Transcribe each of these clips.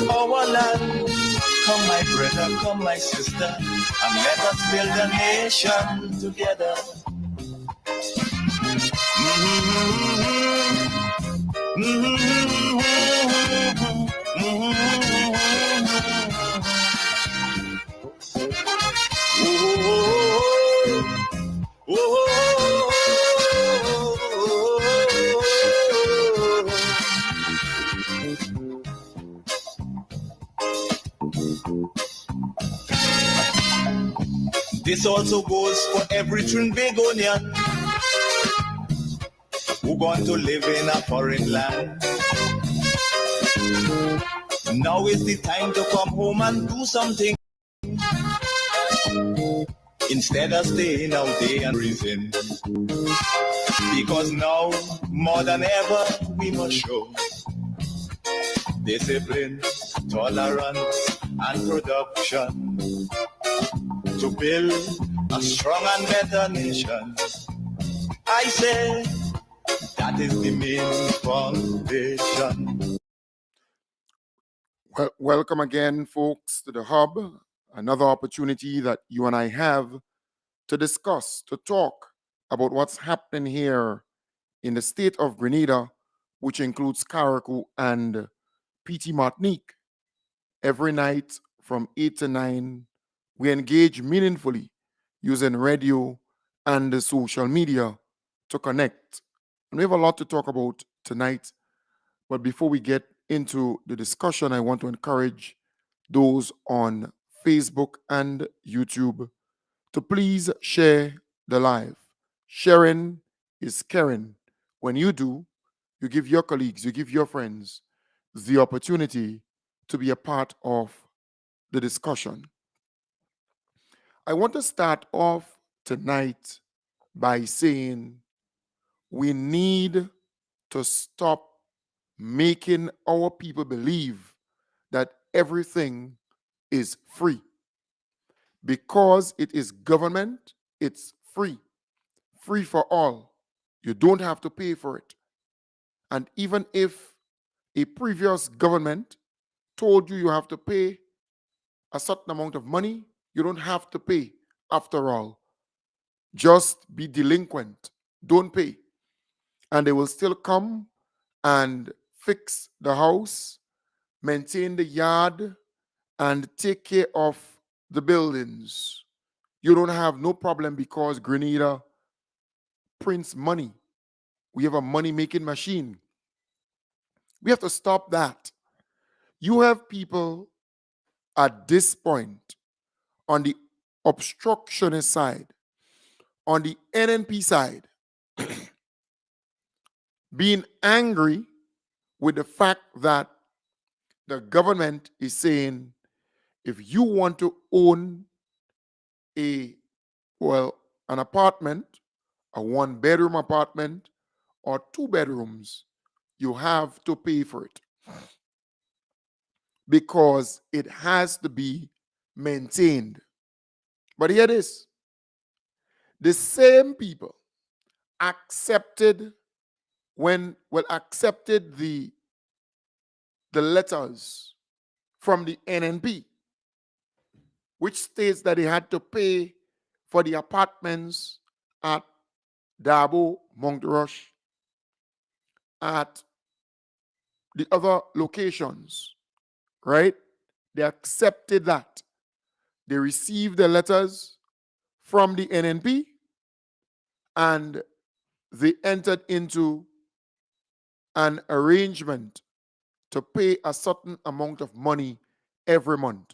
our land. Come, my brother, come, my sister, and let us build a nation together. This also goes for every Trinbagonian who going to live in a foreign land. Now is the time to come home and do something instead of staying out there and reason. Because now, more than ever, we must show discipline, tolerance, and production to build a strong and better nation. I say that is the main foundation. Well, welcome again, folks, to the Hub. Another opportunity that you and I have to discuss, to talk about what's happening here in the state of Grenada, which includes Carriacou and PT Martinique. Every night from 8 to 9, we engage meaningfully using radio and the social media to connect. And we have a lot to talk about tonight. But before we get into the discussion, I want to encourage those on Facebook and YouTube to please share the live. Sharing is caring. When you do, you give your colleagues, you give your friends the opportunity to be a part of the discussion. I want to start off tonight by saying we need to stop making our people believe that everything is free. Because it is government, it's free. Free for all. You don't have to pay for it. And even if a previous government told you you have to pay a certain amount of money, you don't have to pay after all. Just be delinquent. Don't pay. And they will still come and fix the house, maintain the yard, and take care of the buildings. You don't have no problem because Grenada prints money. We have a money-making machine. We have to stop that. You have people at this point on the obstructionist side, on the NNP side, being angry with the fact that the government is saying if you want to own an apartment, a one-bedroom apartment, or 2 bedrooms, you have to pay for it because it has to be maintained. But here it is. The same people accepted the letters from the NNP, which states that they had to pay for the apartments at Dabo, Montrush, at the other locations, right? They accepted that. They received the letters from the NNP and they entered into an arrangement to pay a certain amount of money every month.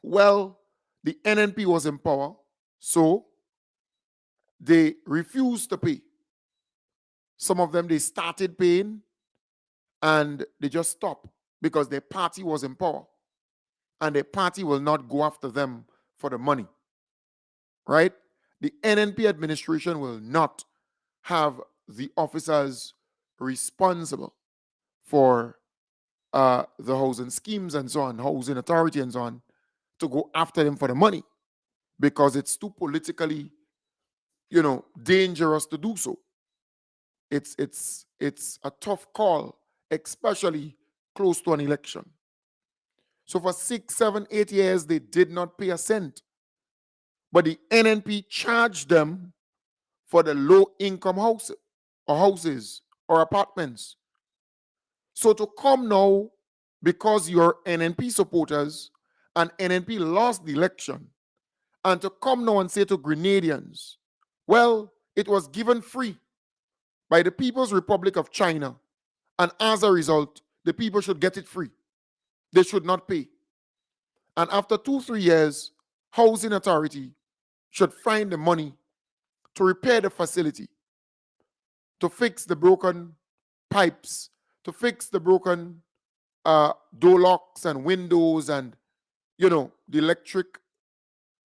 Well, the NNP was in power, so they refused to pay. Some of them, they started paying and they just stopped because their party was in power and their party will not go after them for the money, right? The NNP administration will not have the officers responsible for the housing schemes and so on, housing authority and so on, to go after them for the money because it's too politically, dangerous to do so. It's a tough call, especially close to an election. So for 6, 7, 8 years, they did not pay a cent. But the NNP charged them for the low-income house or houses or apartments. So to come now, because you're NNP supporters and NNP lost the election, and to come now and say to Grenadians, well, it was given free by the People's Republic of China, and as a result, the people should get it free. They should not pay. And after 2, 3 years, Housing Authority should find the money to repair the facility, to fix the broken pipes, to fix the broken door locks and windows and, the electric,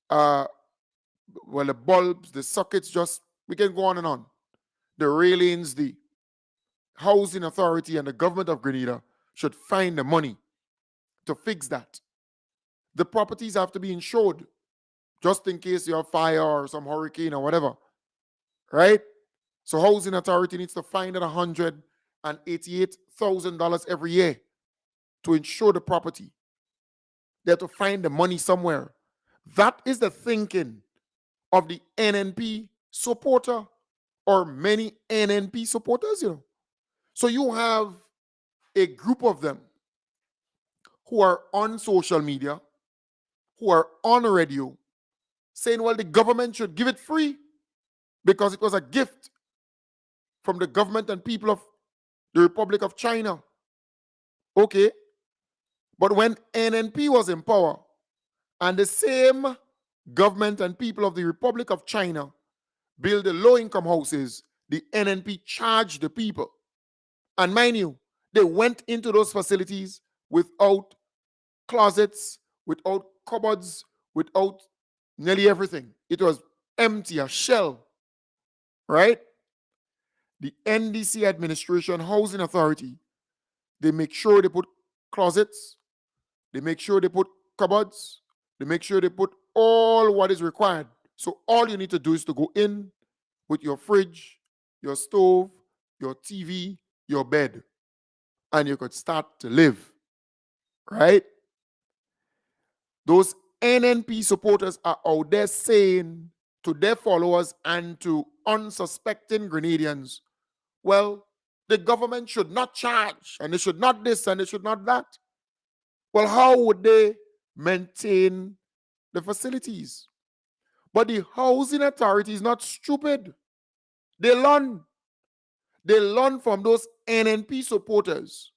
the bulbs, the sockets, we can go on and on. The railings, the Housing Authority and the government of Grenada should find the money to fix that. The properties have to be insured just in case you have fire or some hurricane or whatever, right? So Housing Authority needs to find out $188,000 every year to insure the property. They have to find the money somewhere. That is the thinking of the NNP supporter or many NNP supporters, So you have a group of them who are on social media, who are on radio, saying, well, the government should give it free because it was a gift from the government and people of the Republic of China. Okay. But when NNP was in power and the same government and people of the Republic of China build the low-income houses, the NNP charged the people. And mind you, they went into those facilities without closets, without cupboards, without nearly everything. It was empty, a shell, right? The NDC administration, Housing Authority, they make sure they put closets, they make sure they put cupboards, they make sure they put all what is required. So all you need to do is to go in with your fridge, your stove, your TV, your bed, and you could start to live, right? Those NNP supporters are out there saying to their followers and to unsuspecting Grenadians, well, the government should not charge, and they should not this, and they should not that. Well, how would they maintain the facilities? But the Housing Authority is not stupid. They learn. They learn from those NNP supporters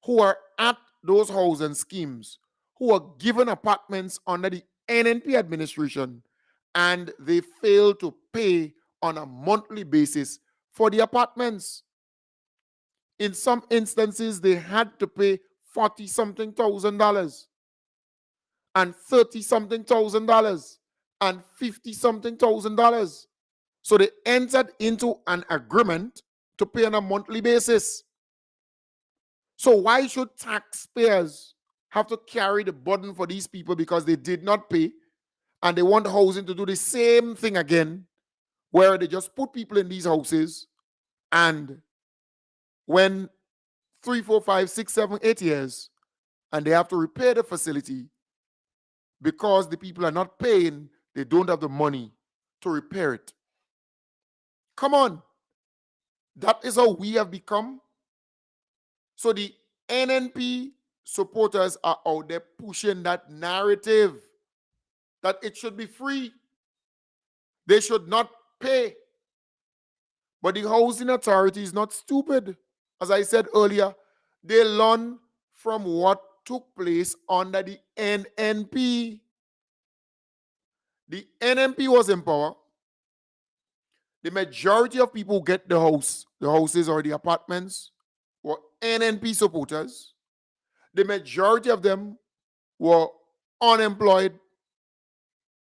who are at those housing schemes, who are given apartments under the NNP administration, and they fail to pay on a monthly basis for the apartments. In some instances, they had to pay $40-something thousand and $30-something thousand and $50-something thousand. So they entered into an agreement to pay on a monthly basis. So why should taxpayers have to carry the burden for these people because they did not pay and they want housing to do the same thing again, where they just put people in these houses and when 3, 4, 5, 6, 7, 8 years and they have to repair the facility because the people are not paying, they don't have the money to repair it. Come on. That is how we have become. So the NNP supporters are out there pushing that narrative that it should be free. They should not pay. But the Housing Authority is not stupid. As I said earlier, they learn from what took place under the NNP. The NNP was in power. The majority of people who get the houses or the apartments were NNP supporters. The majority of them were unemployed,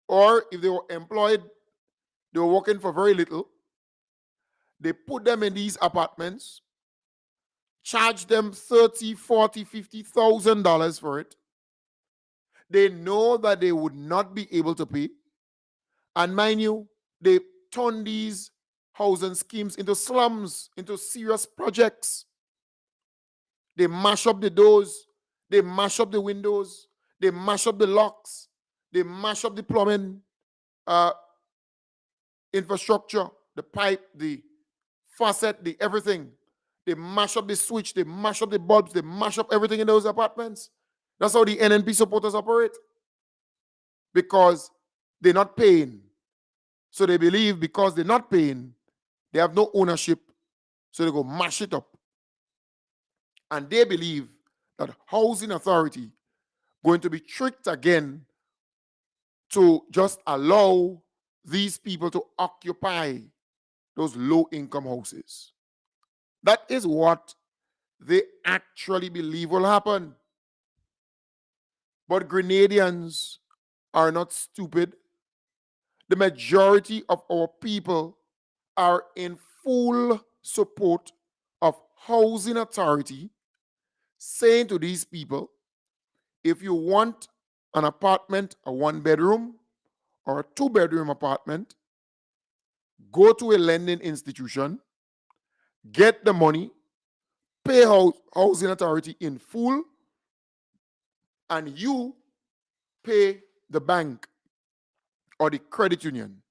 or if they were employed, they were working for very little. They put them in these apartments, charged them $30,000, $40,000, $50,000 for it. They know that they would not be able to pay. And mind you, they turn these housing schemes into slums, into serious projects. They mash up the doors. They mash up the windows, they mash up the locks, they mash up the plumbing infrastructure, the pipe, the faucet, the everything. They mash up the switch, they mash up the bulbs, they mash up everything in those apartments. That's how the NNP supporters operate. Because they're not paying. So they believe because they're not paying, they have no ownership. So they go mash it up. And they believe that housing authority going to be tricked again to just allow these people to occupy those low-income houses. That is what they actually believe will happen. But Grenadians are not stupid. The majority of our people are in full support of housing authority, saying to these people, if you want an apartment, a one-bedroom or a two-bedroom apartment, go to a lending institution, get the money, pay housing authority in full, and you pay the bank or the credit union.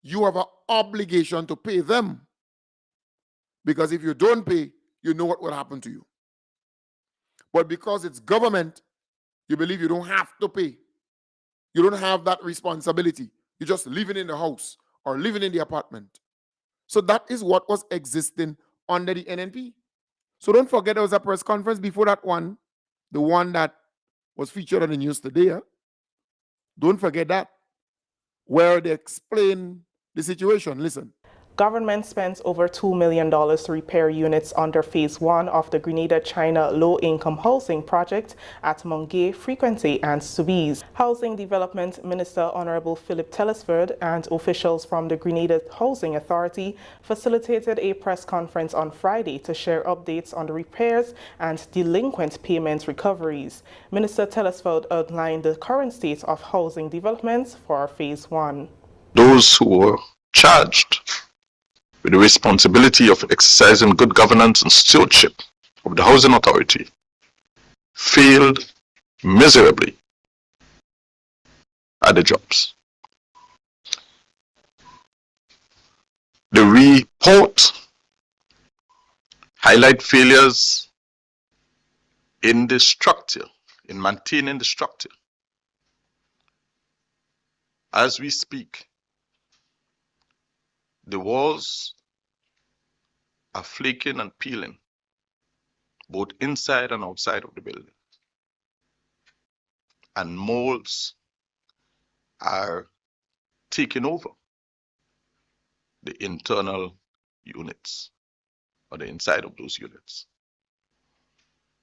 You have an obligation to pay them, because if you don't pay, you know what will happen to you. But because it's government, you believe you don't have to pay. You don't have that responsibility. You're just living in the house or living in the apartment. So that is what was existing under the NNP. So don't forget there was a press conference before that one, the one that was featured on the news today. Don't forget that, where they explain the situation. Listen. Government spends over $2 million to repair units under Phase 1 of the Grenada China Low-Income Housing Project at Mungay, Frequency, and Soubise. Housing Development Minister Honorable Philip Telesford and officials from the Grenada Housing Authority facilitated a press conference on Friday to share updates on the repairs and delinquent payment recoveries. Minister Telesford outlined the current state of housing developments for Phase 1. Those who were charged with the responsibility of exercising good governance and stewardship of the Housing Authority failed miserably at the jobs. The report highlights failures in the structure, in maintaining the structure. As we speak, the walls are flaking and peeling, both inside and outside of the building. And molds are taking over the internal units or the inside of those units.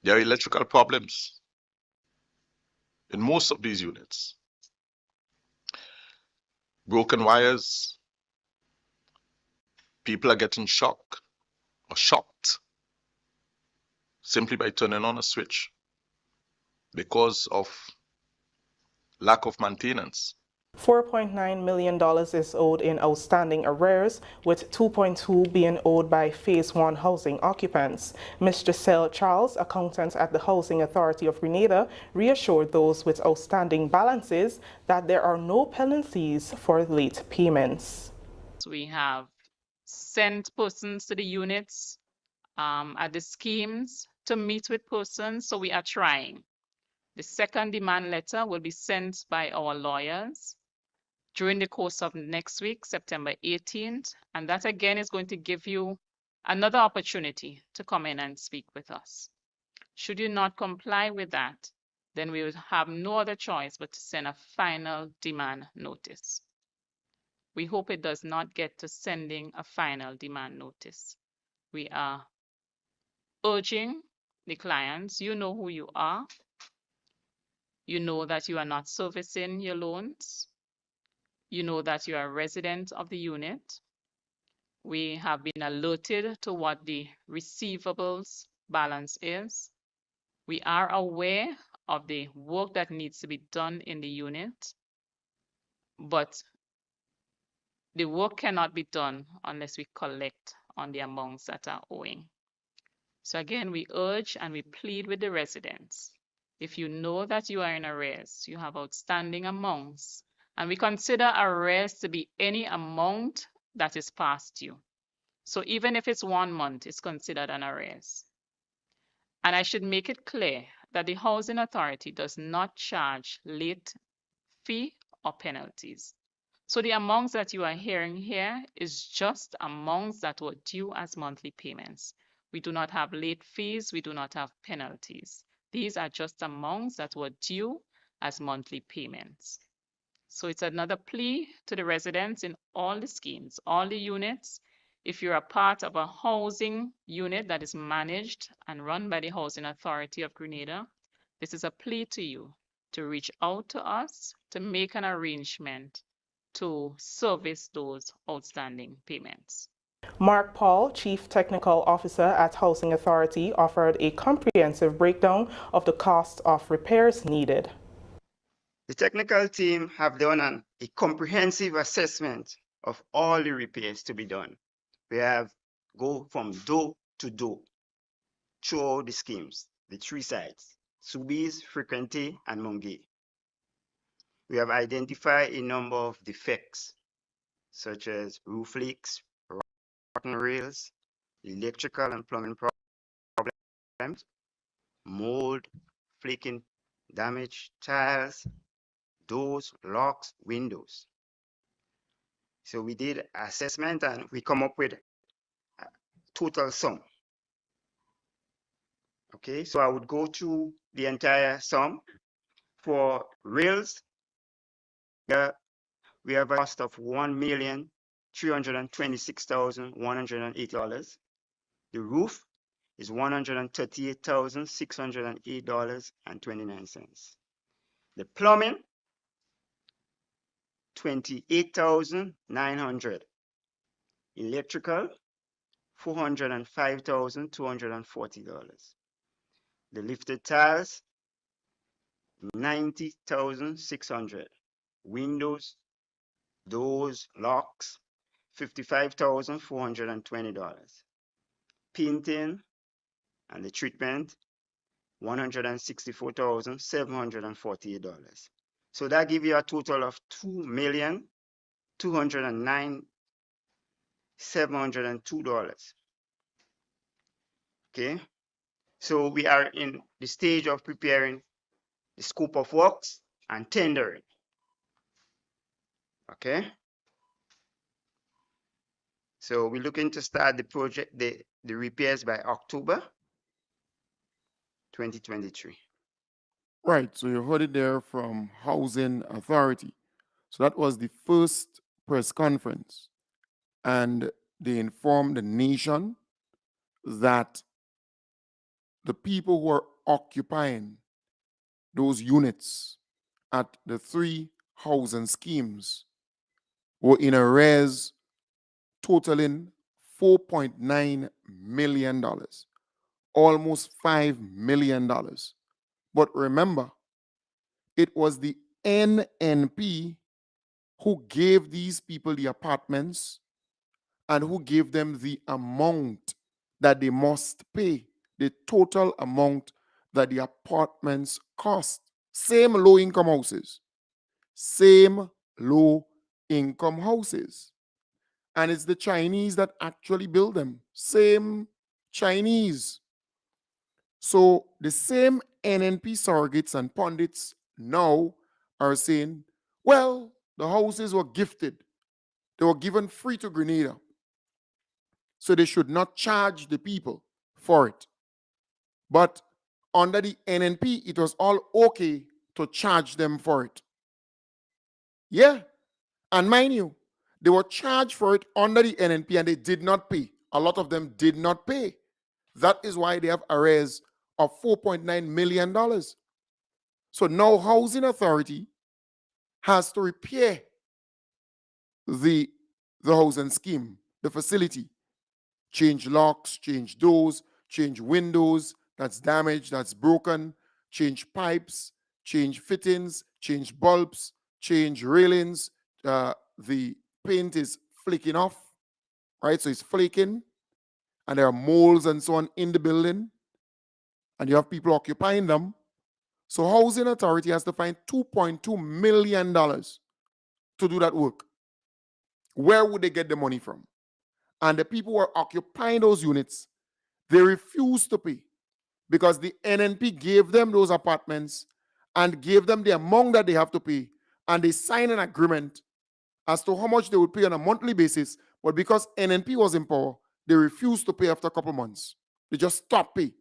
There are electrical problems in most of these units. Broken wires. People are getting shocked simply by turning on a switch because of lack of maintenance. $4.9 million is owed in outstanding arrears, with $2.2 being owed by Phase 1 housing occupants. Mr. Giselle Charles, accountant at the Housing Authority of Grenada, reassured those with outstanding balances that there are no penalties for late payments. We have sent persons to the units at the schemes to meet with persons, so we are trying. The second demand letter will be sent by our lawyers during the course of next week, September 18th, and that again is going to give you another opportunity to come in and speak with us. Should you not comply with that, then we would have no other choice but to send a final demand notice. We hope it does not get to sending a final demand notice. We are urging the clients, you know who you are. You know that you are not servicing your loans. You know that you are a resident of the unit. We have been alerted to what the receivables balance is. We are aware of the work that needs to be done in the unit, but the work cannot be done unless we collect on the amounts that are owing. So again, we urge and we plead with the residents If you know that you are in arrears, you have outstanding amounts, and we consider arrears to be any amount that is past due. So even if it's 1 month, it's considered an arrears. And I should make it clear that the Housing Authority does not charge late fee or penalties. So the amounts that you are hearing here is just amounts that were due as monthly payments. We do not have late fees, we do not have penalties. These are just amounts that were due as monthly payments. So it's another plea to the residents in all the schemes, all the units. If you're a part of a housing unit that is managed and run by the Housing Authority of Grenada, this is a plea to you to reach out to us to make an arrangement to service those outstanding payments. Mark Paul, Chief Technical Officer at Housing Authority, offered a comprehensive breakdown of the cost of repairs needed. The technical team have done a comprehensive assessment of all the repairs to be done. We have go from door to door throughout the schemes, the 3 sites, Soubise, Frequenté, and Mongay. We have identified a number of defects, such as roof leaks, rotten rails, electrical and plumbing problems, mold, flaking, damaged tiles, doors, locks, windows. So we did assessment and we come up with a total sum. Okay, so I would go through the entire sum. For rails, we have a cost of $1,326,180. The roof is $138,608.29. The plumbing, $28,900. Electrical, $405,240. The lifted tiles, $90,600. Windows, doors, locks, $55,420. Painting and the treatment, $164,748. So that gives you a total of $2,209,702. Okay, so we are in the stage of preparing the scope of works and tendering. Okay, so we're looking to start the project, the repairs by October 2023. Right, so you heard it there from Housing Authority. So that was the first press conference. And they informed the nation that the people who are occupying those units at the 3 housing schemes were in arrears totaling $4.9 million, almost $5 million. But remember, it was the NNP who gave these people the apartments and who gave them the amount that they must pay, the total amount that the apartments cost. Same low-income houses. Same low-income houses. And it's the Chinese that actually build them. Same Chinese. So the same NNP surrogates and pundits now are saying, well, the houses were gifted. They were given free to Grenada. So they should not charge the people for it. But under the NNP, it was all okay to charge them for it. Yeah. And mind you, they were charged for it under the NNP and they did not pay. A lot of them did not pay. That is why they have arrears of $4.9 million. So now Housing Authority has to repair the housing scheme, the facility. Change locks, change doors, change windows that's damaged, that's broken, change pipes, change fittings, change bulbs, change railings. The paint is flaking off, right? So it's flaking, and there are molds and so on in the building, and you have people occupying them. So Housing Authority has to find $2.2 million to do that work. Where would they get the money from? And the people who are occupying those units, they refuse to pay because the NNP gave them those apartments and gave them the amount that they have to pay. And they signed an agreement as to how much they would pay on a monthly basis. But because NNP was in power, they refused to pay after a couple months. They just stopped pay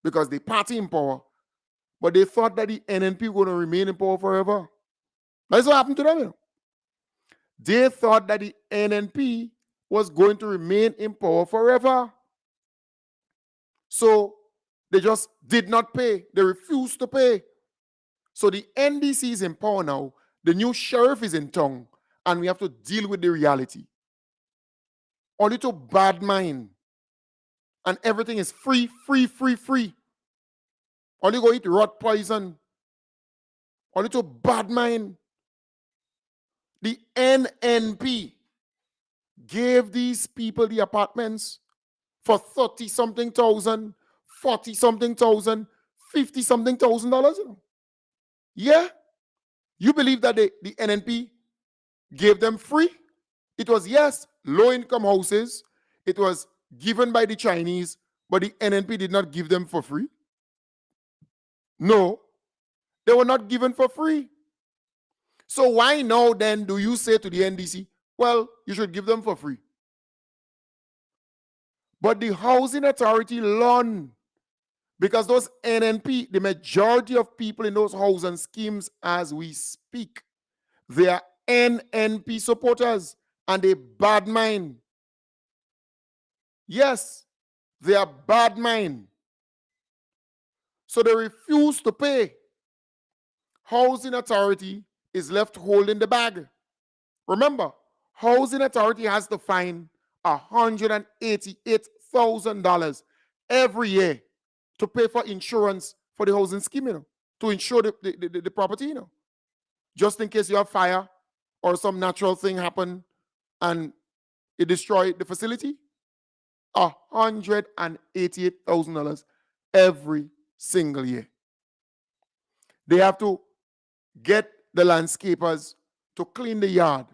because they party in power. But they thought that the NNP were going to remain in power forever. That's what happened to them. You know? They thought that the NNP was going to remain in power forever. So they just did not pay. They refused to pay. So the NDC is in power now. The new sheriff is in town. And we have to deal with the reality. Only to bad mind. And everything is free, free, free, free. Only go eat rot poison. Only to bad mind. The NNP gave these people the apartments for 30-something thousand, 40-something thousand, 50-something $1,000. You know? Yeah? You believe that the NNP gave them free? It was, yes, low-income houses. It was given by the Chinese, but the NNP did not give them for free. No, they were not given for free. So why now then do you say to the NDC, well, you should give them for free? But the Housing Authority learned because those NNP, the majority of people in those housing schemes as we speak, they are NNP supporters and they bad mind. Yes, they are bad mind. So they refuse to pay. Housing Authority is left holding the bag. Remember, Housing Authority has to find $188,000 every year to pay for insurance for the housing scheme, you know, to insure the property, you know, just in case you have fire or some natural thing happen and it destroy the facility. $188,000 every single year. They have to get the landscapers to clean the yard.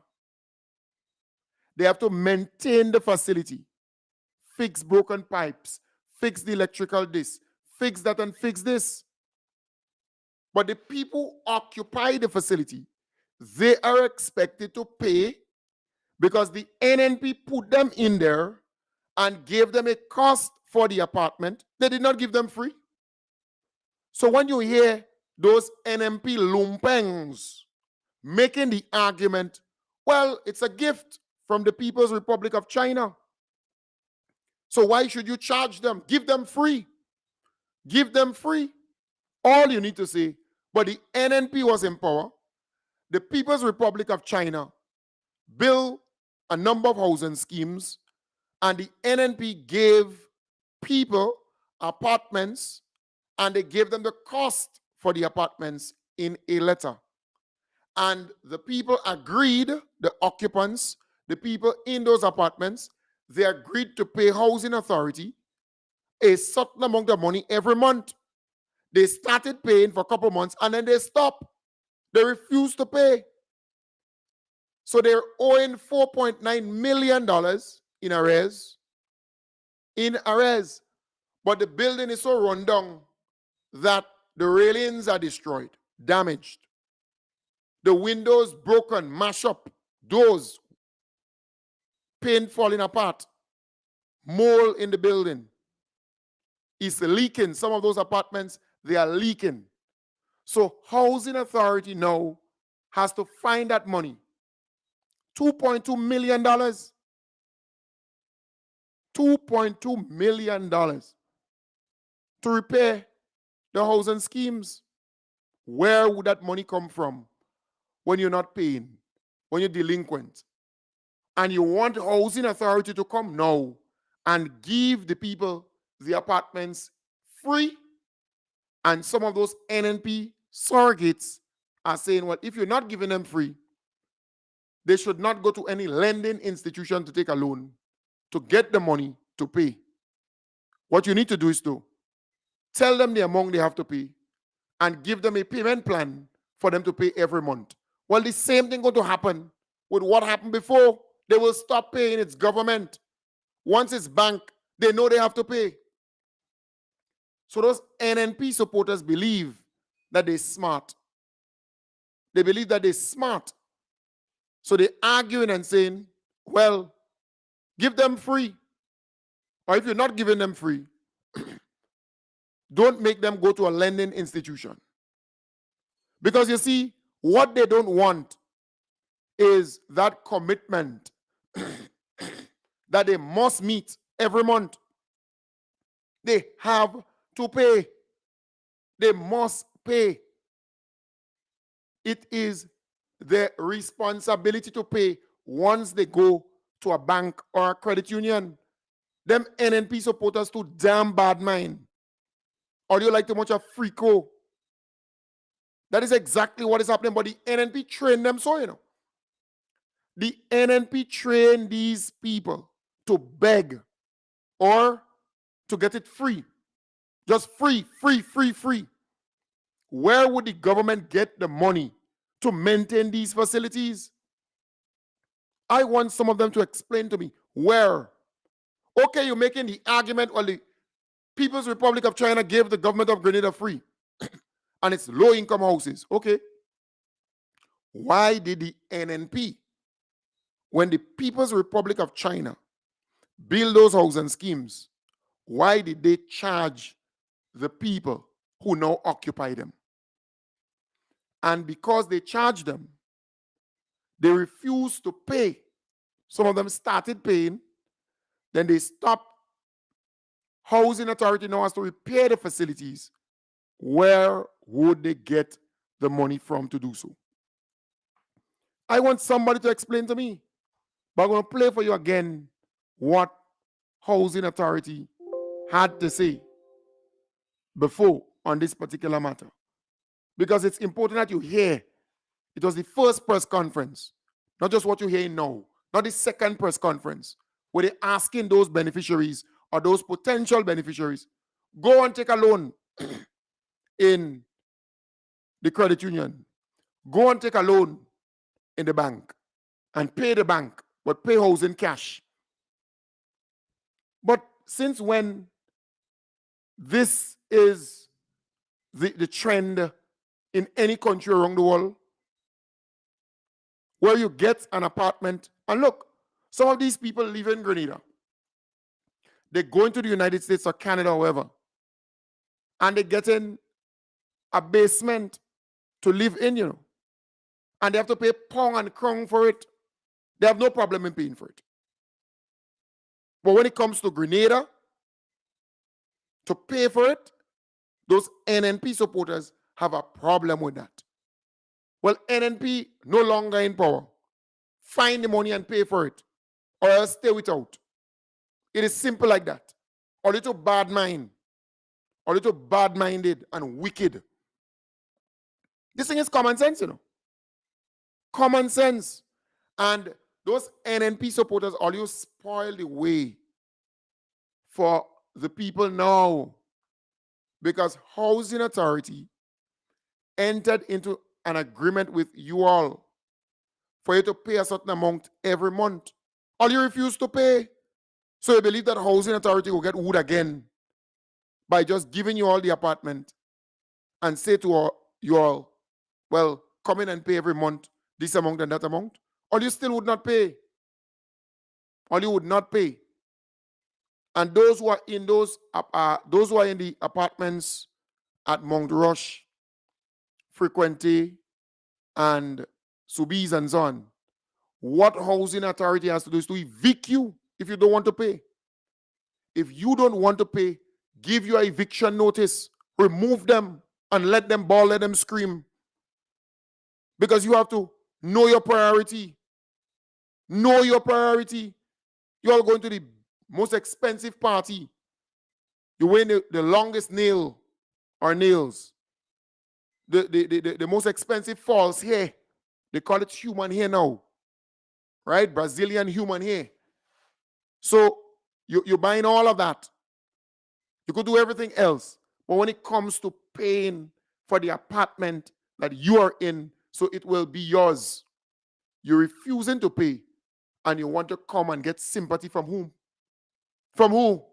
They have to maintain the facility, fix broken pipes, fix the electrical this, fix that and fix this. But the people who occupy the facility, they are expected to pay because the NNP put them in there and gave them a cost for the apartment. They did not give them free. So when you hear those NNP lumpengs making the argument, well, it's a gift from the People's Republic of China. So why should you charge them? Give them free. Give them free. All you need to say, but the NNP was in power. The People's Republic of China built a number of housing schemes, and the NNP gave people apartments, and they gave them the cost for the apartments in a letter. And the people agreed, the occupants, the people in those apartments, they agreed to pay Housing Authority a certain amount of money every month. They started paying for a couple months and then they stopped. They refused to pay. So they're owing $4.9 million in arrears. In arrears. But the building is so run down that the railings are destroyed, damaged. The windows broken, mashed up, doors, paint falling apart, mold in the building. It's leaking. Some of those apartments, they are leaking. So Housing Authority now has to find that money. $2.2 million. $2.2 million to repair the housing schemes. Where would that money come from when you're not paying, when you're delinquent? And you want Housing Authority to come now and give the people the apartments free? And some of those NNP surrogates are saying, well, if you're not giving them free, they should not go to any lending institution to take a loan to get the money to pay. What you need to do is to tell them the amount they have to pay and give them a payment plan for them to pay every month. Well, the same thing going to happen with what happened before. They will stop paying its government. Once it's bank, they know they have to pay. So those NNP supporters believe that they're smart. They believe that they're smart. So they're arguing and saying, well, give them free. Or if you're not giving them free, don't make them go to a lending institution. Because you see, what they don't want is that commitment that they must meet every month. They have to pay. They must pay. It is their responsibility to pay once they go to a bank or a credit union. Them NNP supporters too damn bad mind. Or do you like too much of freako? That is exactly what is happening. But the NNP train them so, you know. The NNP train these people to beg or to get it free. Just free, free, free, free. Where would the government get the money to maintain these facilities? I want some of them to explain to me where. Okay, you're making the argument, well, the People's Republic of China gave the government of Grenada free and it's low-income houses. Okay. Why did the NNP, when the People's Republic of China build those housing schemes, why did they charge the people who now occupy them? And because they charged them, they refused to pay. Some of them started paying, then they stopped. Housing authority now has to repair the facilities. Where would they get the money from to do so? I want somebody to explain to me. But I'm going to play for you again what housing authority had to say before on this particular matter. Because it's important that you hear. It was the first press conference, not just what you're hearing now, not the second press conference, where they're asking those beneficiaries or those potential beneficiaries, go and take a loan in the credit union. Go and take a loan in the bank and pay the bank, but pay housing cash. But since when this is the trend in any country around the world, where you get an apartment, and look, some of these people live in Grenada. They go into the United States or Canada or wherever, and they get in a basement to live in, you know, and they have to pay pound and crown for it. They have no problem in paying for it. But when it comes to Grenada, to pay for it, those NNP supporters have a problem with that. Well, NNP no longer in power. Find the money and pay for it, or else stay without. It is simple like that. Or little bad mind, or little bad-minded and wicked. This thing is common sense, you know. Common sense. And those NNP supporters always spoil the way for the people now, because Housing Authority entered into an agreement with you all for you to pay a certain amount every month. All you refuse to pay. So you believe that Housing Authority will get wood again by just giving you all the apartment and say to you all, well, come in and pay every month this amount and that amount. Or you still would not pay. Or you would not pay. And those who are in those who are in the apartments at Mount Rush, Frequenté, and Soubise and so on, what Housing Authority has to do is to evict you if you don't want to pay. If you don't want to pay, give you an eviction notice, remove them and let them bawl, let them scream. Because you have to know your priority. Know your priority. You're going to the most expensive party. You wear the longest nail or nails. The most expensive false hair. They call it human hair now. Right? Brazilian human hair. So you're buying all of that. You could do everything else. But when it comes to paying for the apartment that you are in, so it will be yours. You're refusing to pay, and you want to come and get sympathy from whom? From who?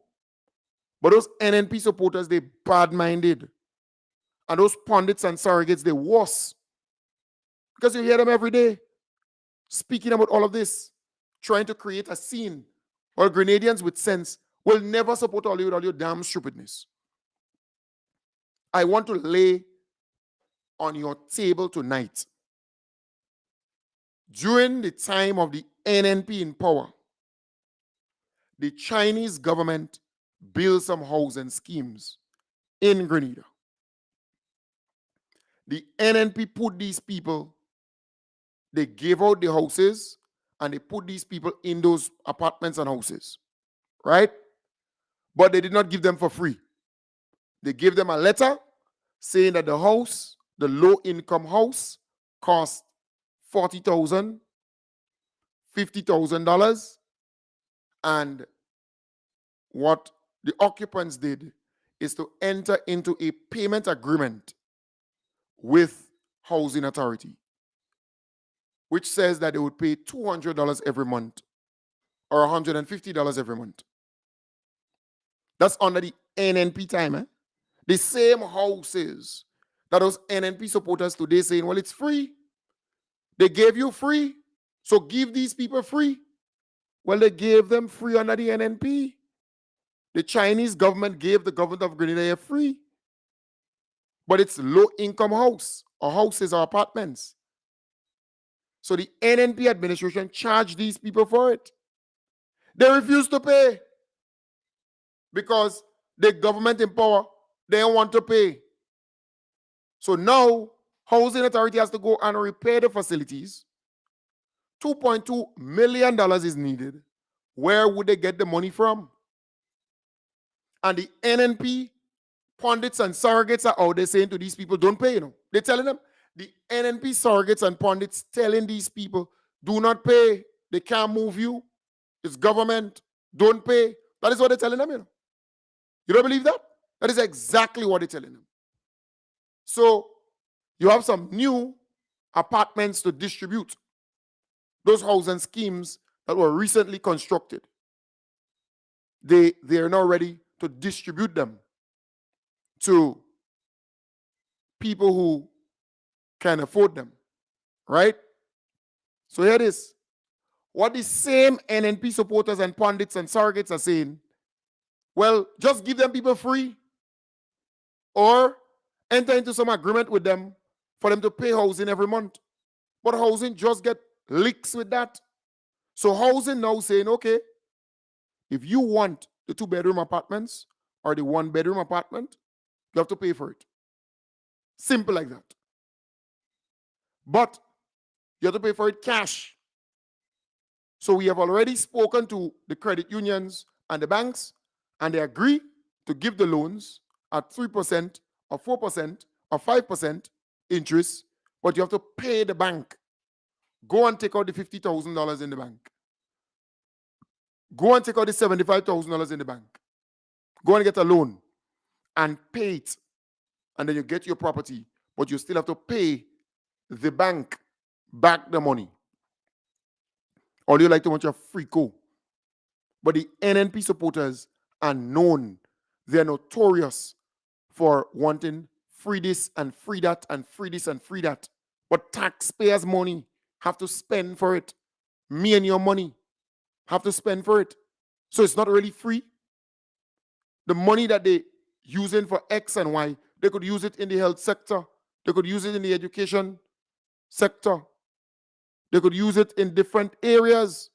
But those NNP supporters, they bad-minded. And those pundits and surrogates, they worse. Because you hear them every day speaking about all of this, trying to create a scene. Or Grenadians with sense will never support all you with all your damn stupidness. I want to lay on your table tonight. During the time of the NNP in power, the Chinese government built some housing schemes in Grenada. The NNP put these people, they gave out the houses and they put these people in those apartments and houses, right? But they did not give them for free. They gave them a letter saying that the house, the low-income house, cost $40,000, $50,000, and what the occupants did is to enter into a payment agreement with Housing Authority, which says that they would pay $200 every month or $150 every month. That's under the NNP time. Eh? The same houses that those NNP supporters today saying, well, it's free. They gave you free, so give these people free. Well, they gave them free under the NNP. The Chinese government gave the government of Grenada free. But it's low-income house, or houses or apartments. So the NNP administration charged these people for it. They refused to pay because the government in power, they don't want to pay. So now, Housing Authority has to go and repair the facilities. $2.2 million is needed. Where would they get the money from? And the NNP pundits and surrogates are out there saying to these people, don't pay, They're telling them, the NNP surrogates and pundits telling these people, do not pay. They can't move you. It's government. Don't pay. That is what they're telling them, You don't believe that? That is exactly what they're telling them. So you have some new apartments to distribute. Those housing schemes that were recently constructed. They are now ready to distribute them to people who can afford them, right? So here it is. What the same NNP supporters and pundits and surrogates are saying, well, just give them people free or enter into some agreement with them for them to pay housing every month. But housing just get leaks with that. So housing now saying, okay, if you want the 2-bedroom apartments or the 1-bedroom apartment, you have to pay for it. Simple like that. But you have to pay for it cash. So we have already spoken to the credit unions and the banks, and they agree to give the loans at 3% or 4% or 5% interest, but you have to pay the bank. Go and take out the $50,000 in the bank. Go and take out the $75,000 in the bank. Go and get a loan and pay it. And then you get your property, but you still have to pay the bank back the money. Or you like to want your free co. But the NNP supporters are known. They're notorious for wanting free this and free that and free this and free that. But taxpayers' money have to spend for it. Me and your money have to spend for it. So it's not really free. The money that they using for X and Y, they could use it in the health sector. They could use it in the education sector. They could use it in different areas.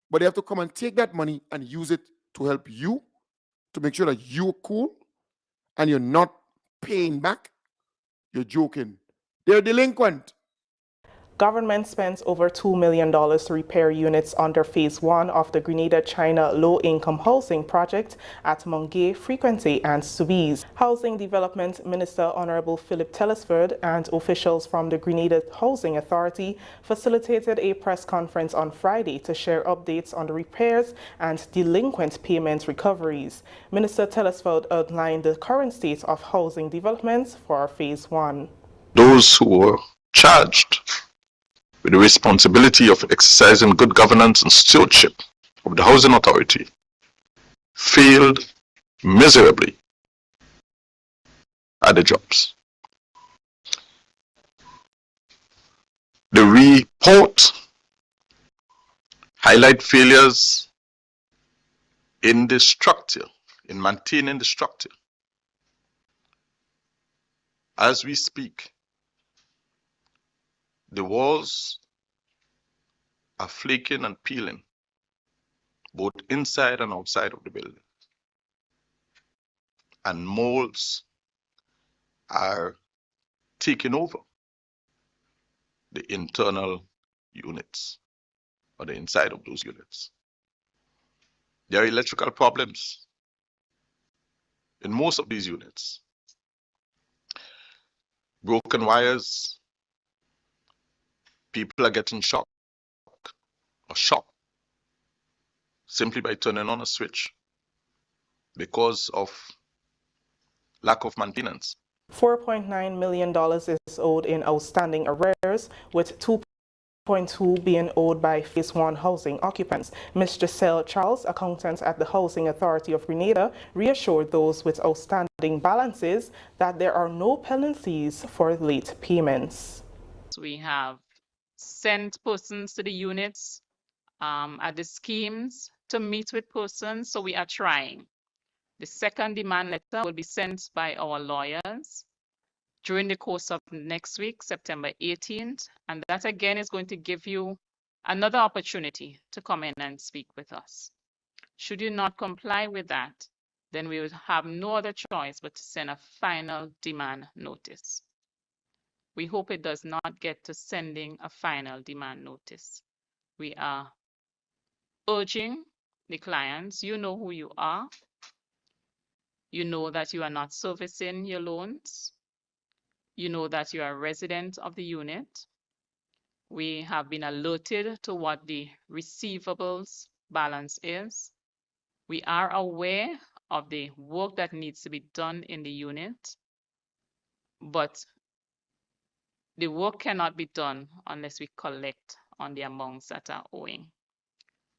But they have to come and take that money and use it to help you, to make sure that you're cool and you're not paying back. You're joking. They're delinquent. Government spends over $2 million to repair units under Phase 1 of the Grenada China low-income housing project at Mungay, Frequency and Soubise. Housing Development Minister Honorable Philip Telesford and officials from the Grenada Housing Authority facilitated a press conference on Friday to share updates on the repairs and delinquent payment recoveries. Minister Telesford outlined the current state of housing developments for Phase 1. Those who were charged with the responsibility of exercising good governance and stewardship of the Housing Authority failed miserably at the jobs. The report highlight failures in the structure, in maintaining the structure. As we speak, the walls are flaking and peeling, both inside and outside of the building. And molds are taking over the internal units or the inside of those units. There are electrical problems in most of these units. Broken wires, people are getting shocked simply by turning on a switch because of lack of maintenance. $4.9 million is owed in outstanding arrears, with $2.2 being owed by Phase 1 housing occupants. Ms. Giselle Charles, accountant at the Housing Authority of Grenada, reassured those with outstanding balances that there are no penalties for late payments. We have sent persons to the units at the schemes to meet with persons, so we are trying. The second demand letter will be sent by our lawyers during the course of next week, September 18th, and that again is going to give you another opportunity to come in and speak with us. Should you not comply with that, then we would have no other choice but to send a final demand notice. We hope it does not get to sending a final demand notice. We are urging the clients, you know who you are. You know that you are not servicing your loans. You know that you are a resident of the unit. We have been alerted to what the receivables balance is. We are aware of the work that needs to be done in the unit, but the work cannot be done unless we collect on the amounts that are owing.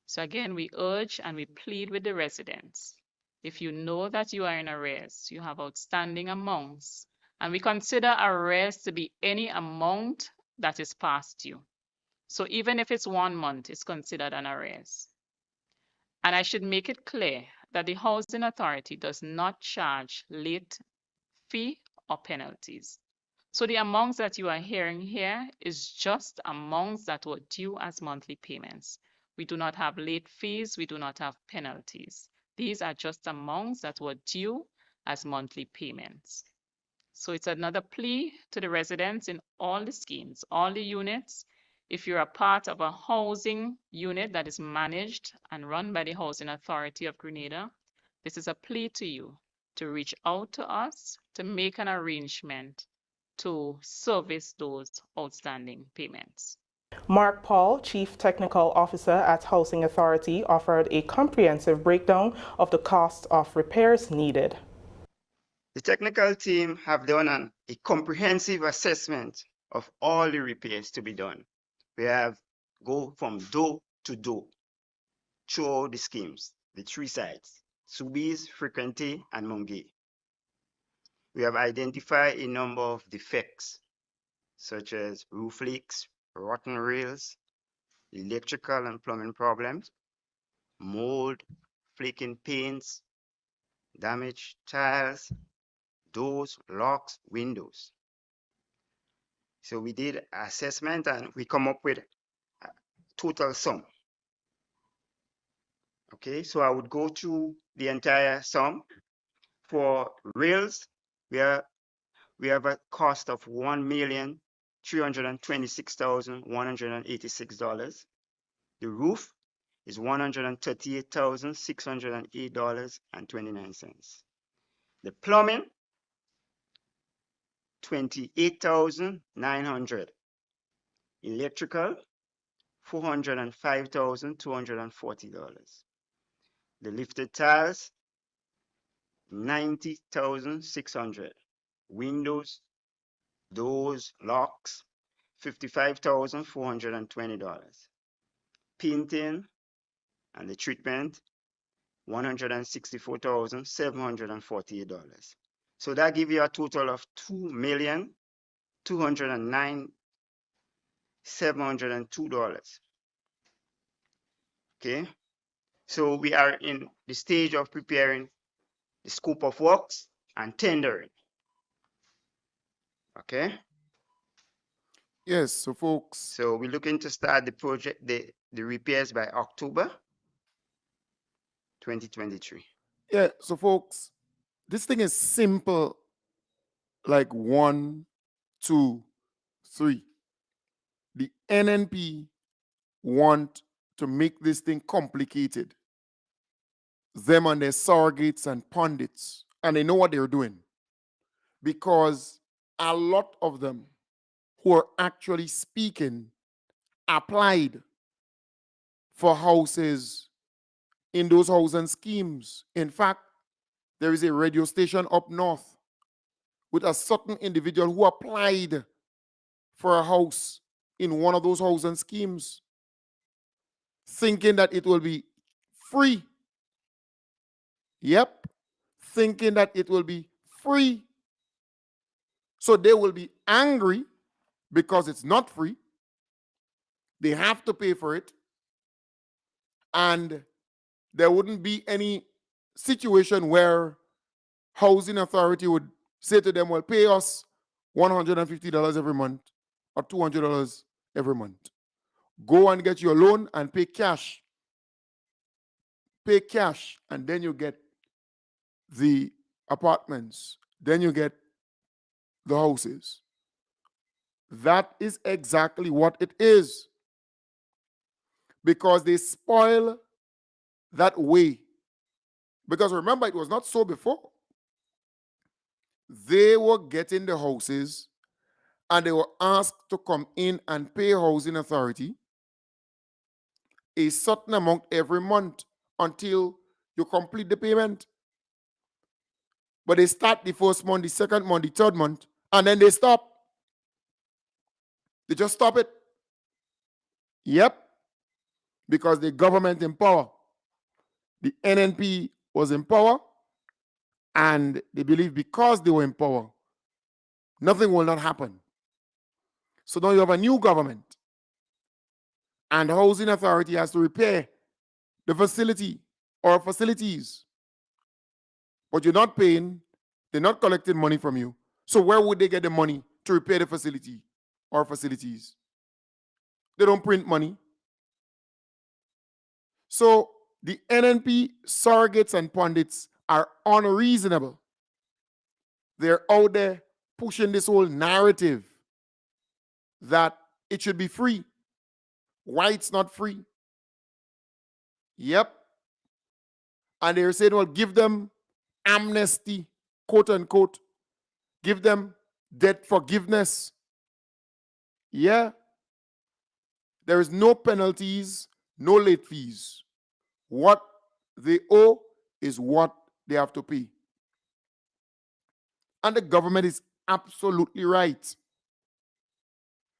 So again, we urge and we plead with the residents. If you know that you are in arrears, you have outstanding amounts, and we consider arrears to be any amount that is past due. So even if it's 1 month, it's considered an arrears. And I should make it clear that the Housing Authority does not charge late fee or penalties. So the amounts that you are hearing here is just amounts that were due as monthly payments. We do not have late fees, we do not have penalties. These are just amounts that were due as monthly payments. So it's another plea to the residents in all the schemes, all the units. If you're a part of a housing unit that is managed and run by the Housing Authority of Grenada, this is a plea to you to reach out to us to make an arrangement to service those outstanding payments. Mark Paul, Chief Technical Officer at Housing Authority, offered a comprehensive breakdown of the cost of repairs needed. The technical team have done a comprehensive assessment of all the repairs to be done. We have go from door to door through the schemes, the 3 sites, Soubise, Frequency, and Mungay. We have identified a number of defects, such as roof leaks, rotten rails, electrical and plumbing problems, mold, flaking paints, damaged tiles, doors, locks, windows. So we did assessment and we come up with a total sum. Okay, so I would go through the entire sum. For rails, we have a cost of $326,186. The roof is $138,608.29. The plumbing, $28,900. Electrical, $405,240. The lifted tiles, $90,600. Windows, doors, locks, $55,420. Painting and the treatment, $164,748. So that gives you a total of $2,209,702. Okay, so we are in the stage of preparing the scope of works and tendering. Okay, Yes, so folks, so we're looking to start the project, the repairs by October 2023. yeah, so folks, this thing is simple, like 1, 2, 3. The NNP want to make this thing complicated. Them and their surrogates and pundits, and they know what they're doing. Because a lot of them who are actually speaking applied for houses in those housing schemes. In fact, there is a radio station up north with a certain individual who applied for a house in one of those housing schemes, thinking that it will be free. Yep, thinking that it will be free. So they will be angry because it's not free. They have to pay for it. And there wouldn't be any situation where housing authority would say to them, well, pay us $150 every month or $200 every month. Go and get your loan and pay cash. Pay cash, and then you get the apartments. Then you get the houses. That is exactly what it is. Because they spoil that way. Because remember, it was not so before. They were getting the houses and they were asked to come in and pay housing authority a certain amount every month until you complete the payment. But they start the first month, the second month, the third month, and then they stop. They just stop it. Yep. Because the government in power, the NNP was in power, and they believe because they were in power, nothing will not happen. So now you have a new government, and the housing authority has to repair the facility or facilities. But you're not paying, they're not collecting money from you. So where would they get the money to repair the facility or facilities? They don't print money. So the NNP surrogates and pundits are unreasonable. They're out there pushing this whole narrative that it should be free. Why it's not free? Yep. And they're saying, well, give them amnesty, quote unquote. Give them debt forgiveness. Yeah. There is no penalties, no late fees. What they owe is what they have to pay. And the government is absolutely right.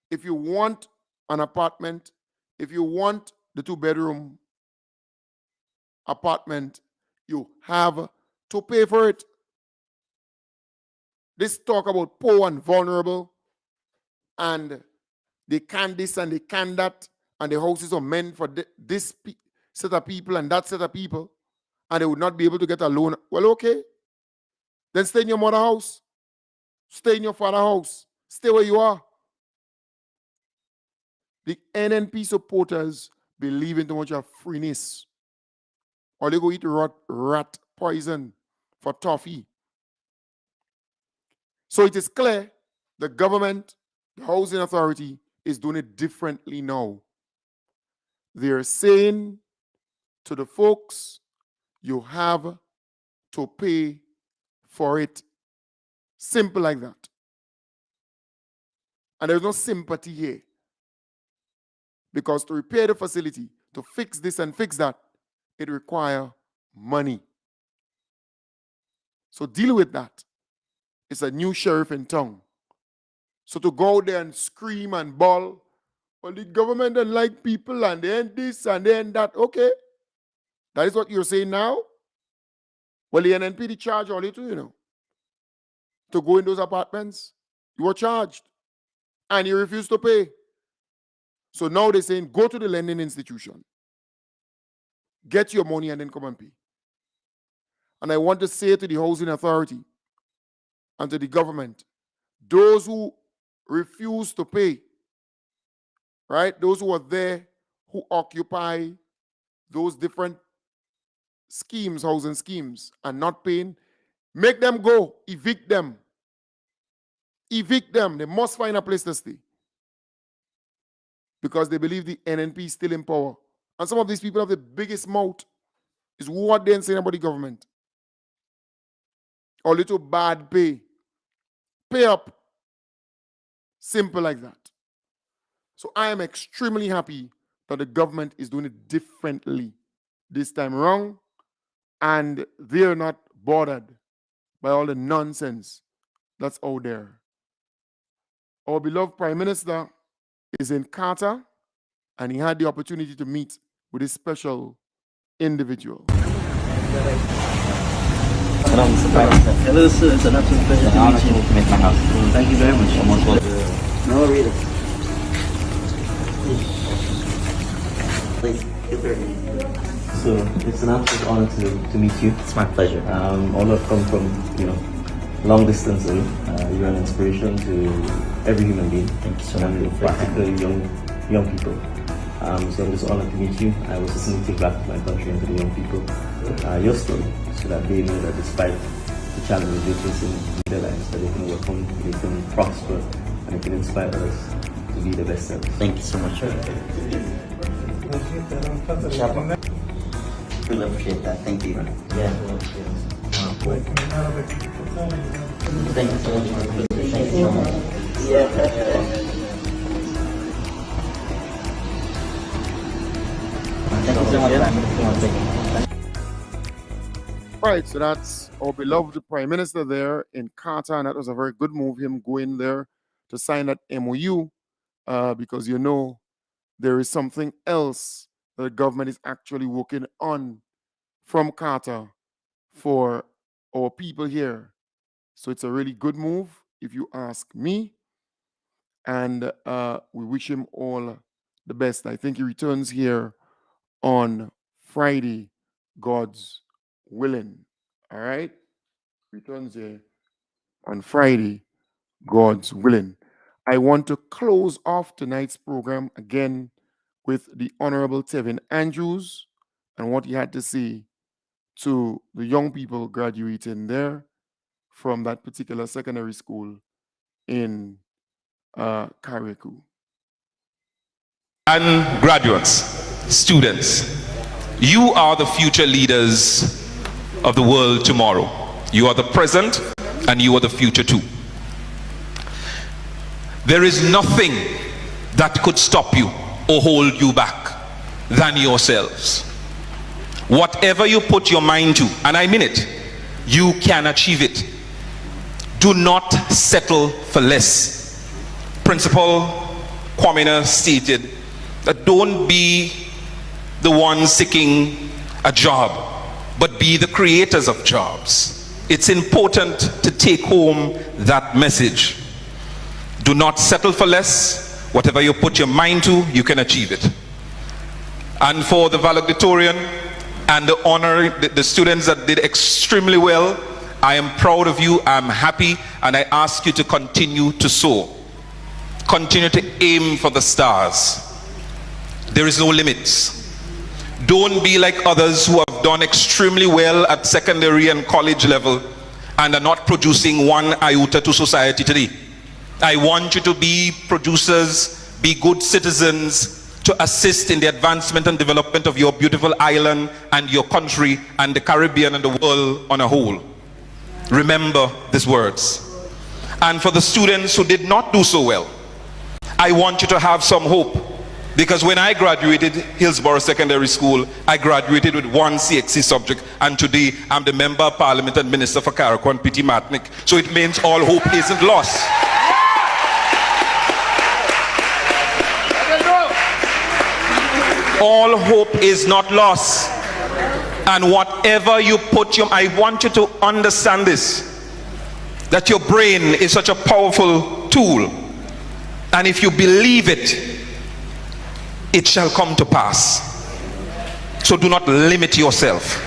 If you want an apartment, if you want the 2-bedroom apartment, you have to pay for it. This talk about poor and vulnerable, and they can this and they can that, and the houses are meant for this set of people and that set of people, and they would not be able to get a loan. Well, okay. Then stay in your mother's house. Stay in your father's house. Stay where you are. The NNP supporters believe in too much of freeness. Or they go eat rat poison for toffee. So it is clear the government The Housing Authority is doing it differently now. They're saying to the folks, you have to pay for it. Simple like that. And there's no sympathy here. Because to repair the facility, to fix this and fix that, it requires money. So deal with that. It's a new sheriff in town. So to go there and scream and bawl, well, the government don't like people and they ain't this and they ain't that. Okay. That is what you're saying now? Well, the NNPD charge all you too, to go in those apartments. You were charged and you refused to pay. So now they're saying, go to the lending institution. Get your money and then come and pay. And I want to say to the Housing Authority and to the government, those who refuse to pay, right? Those who are there, who occupy those different schemes, housing schemes, and not paying, make them go, evict them. Evict them. They must find a place to stay. Because they believe the NNP is still in power. And some of these people have the biggest mouth. Is what they're saying about the government. Or little bad pay. Pay up. Simple like that. So I am extremely happy that the government is doing it differently this time around. And they're not bothered by all the nonsense that's out there. Our beloved Prime Minister is in Qatar, and he had the opportunity to meet with this special individual. Hello, Mr. Prime Minister. Hello, sir. It's an absolute pleasure to meet you. Make my house. Thank you very much. Almost well. No, read it. Please, feel free. So it's an absolute honor to meet you. It's my pleasure. All have come from long distance away. You're an inspiration to every human being. Thank you so much. Particularly young people. So I'm just honored to meet you. I was listening to give back to my country and to the young people your story, so that they know that despite the challenges they're facing in their lives, that they can overcome, they can prosper, and they can inspire others to be the best selves. Thank you so much. Really appreciate that. Thank you. Yeah. Thank you so much. Thank you so much. Yeah. Thank you so much. Right, so that's our beloved Prime Minister there in Qatar, and that was a very good move, him going there to sign that MOU, because there is something else that the government is actually working on from Qatar for our people here. So it's a really good move, if you ask me. And we wish him all the best. I think he returns here on Friday, God's willing. All right? Returns here on Friday, God's willing. I want to close off tonight's program again with the Honorable Tevin Andrews and what he had to say to the young people graduating there from that particular secondary school in Kariku. And graduates, students, you are the future leaders of the world tomorrow. You are the present and you are the future too. There is nothing that could stop you or hold you back than yourselves. Whatever you put your mind to, and I mean it, you can achieve it. Do not settle for less. Principal Kwame stated that don't be the one seeking a job, but be the creators of jobs. It's important to take home that message. Do not settle for less. Whatever you put your mind to, you can achieve it. And for the valedictorian and the honor, the students that did extremely well, I am proud of you, I'm happy, and I ask you to continue to soar. Continue to aim for the stars. There is no limits. Don't be like others who have done extremely well at secondary and college level and are not producing one iota to society today. I want you to be producers, be good citizens, to assist in the advancement and development of your beautiful island and your country and the Caribbean and the world on a whole. Remember these words. And for the students who did not do so well, I want you to have some hope, because when I graduated Hillsborough Secondary School, I graduated with one CXC subject, and today I'm the Member of Parliament and Minister for Karakwan, Piti Matnik. So it means all hope isn't lost. All hope is not lost. And whatever you put your, I want you to understand this, that your brain is such a powerful tool. And if you believe it, it shall come to pass. So do not limit yourself,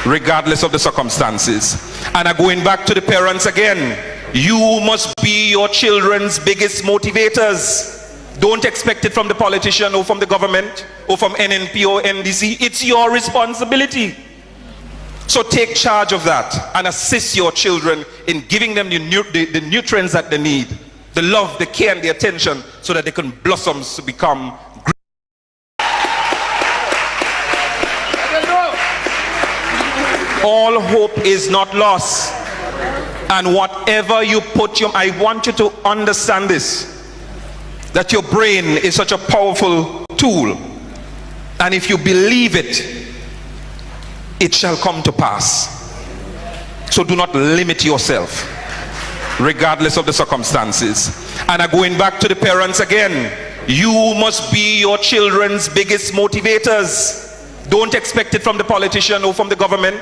regardless of the circumstances. And I'm going back to the parents again. You must be your children's biggest motivators. Don't expect it from the politician or from the government or from NNP or NDC. It's your responsibility. So take charge of that and assist your children in giving them the nutrients that they need, the love, the care, and the attention, so that they can blossom to become great. All hope is not lost. And whatever you put your, I want you to understand this, that your brain is such a powerful tool. And if you believe it, it shall come to pass. So do not limit yourself, regardless of the circumstances. And I'm going back to the parents again. You must be your children's biggest motivators. Don't expect it from the politician or from the government